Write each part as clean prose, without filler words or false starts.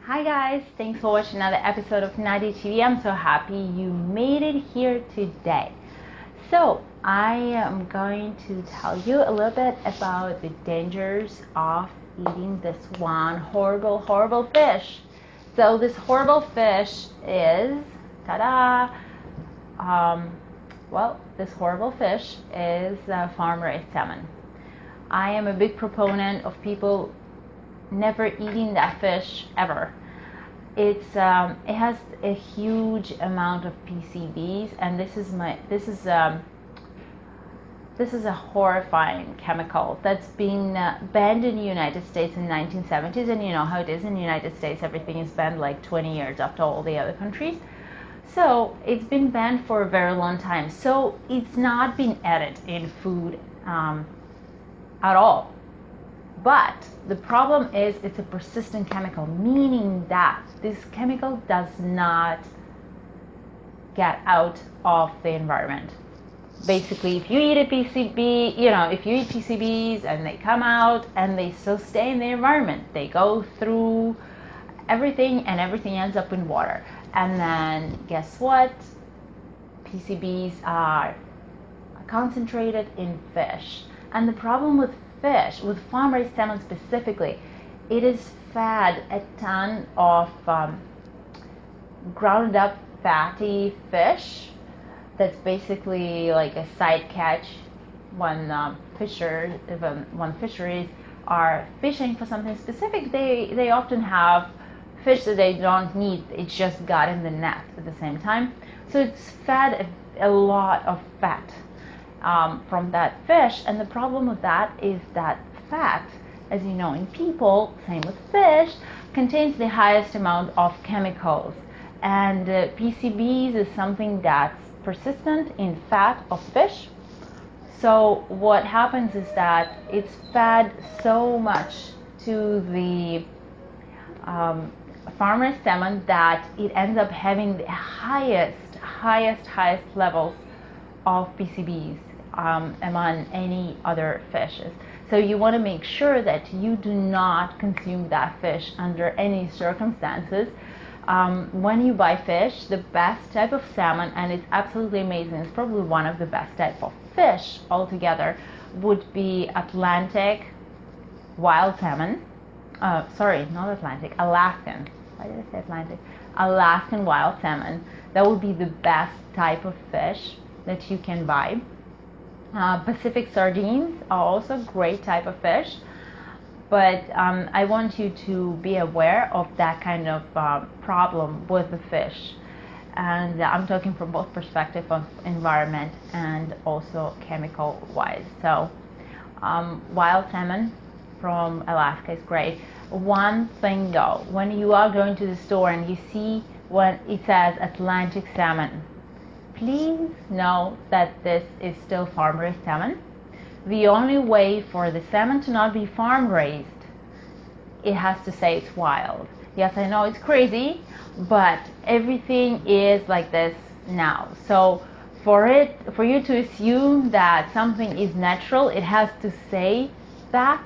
Hi guys, thanks for watching another episode of Nadia TV. I'm so happy you made it here today. So I am going to tell you a little bit about the dangers of eating this one horrible fish. So this horrible fish is, ta-da, this horrible fish is farm-raised salmon. I am a big proponent of people never eating that fish ever. It has a huge amount of PCBs, and this is a horrifying chemical that's been banned in the United States in the 1970s, and you know how it is in the United States, everything is banned like 20 years after all the other countries. So it's been banned for a very long time. So it's not been added in food at all. But the problem is it's a persistent chemical, meaning that this chemical does not get out of the environment. Basically, if you eat a PCB, if you eat PCBs and they come out and they still stay in the environment, they go through everything and everything ends up in water. And then guess what? PCBs are concentrated in fish. And the problem with fish, with farm-raised salmon specifically, it is fed a ton of ground up fatty fish that's basically like a side catch when fisheries are fishing for something specific. They often have fish that they don't need, it just got in the net at the same time. So it's fed a lot of fat from that fish, and the problem with that is that fat, as you know, in people, same with fish, contains the highest amount of chemicals, and PCBs is something that's persistent in fat of fish. So what happens is that it's fed so much to the farm-raised salmon that it ends up having the highest levels of PCBs among any other fishes. So you want to make sure that you do not consume that fish under any circumstances. When you buy fish, the best type of salmon, and it's absolutely amazing, it's probably one of the best type of fish altogether, would be Atlantic wild salmon. Sorry, not Atlantic, Alaskan. Why did I say Atlantic? Alaskan wild salmon. That would be the best type of fish that you can buy. Pacific sardines are also a great type of fish, but I want you to be aware of that kind of problem with the fish, and I'm talking from both perspective of environment and also chemical wise. So wild salmon from Alaska is great. One thing though, when you are going to the store and you see when it says Atlantic salmon, please know that this is still farm-raised salmon. The only way for the salmon to not be farm-raised, it has to say it's wild. Yes, I know it's crazy, but everything is like this now. So for you to assume that something is natural, it has to say that.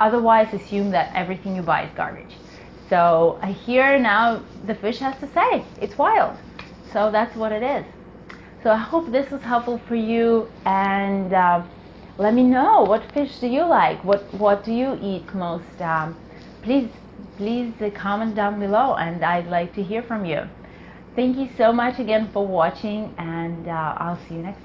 Otherwise, assume that everything you buy is garbage. So here now, the fish has to say it's wild. So that's what it is. So I hope this was helpful for you, and let me know, what fish do you like? What do you eat most? Please comment down below, and I'd like to hear from you. Thank you so much again for watching, and I'll see you next time.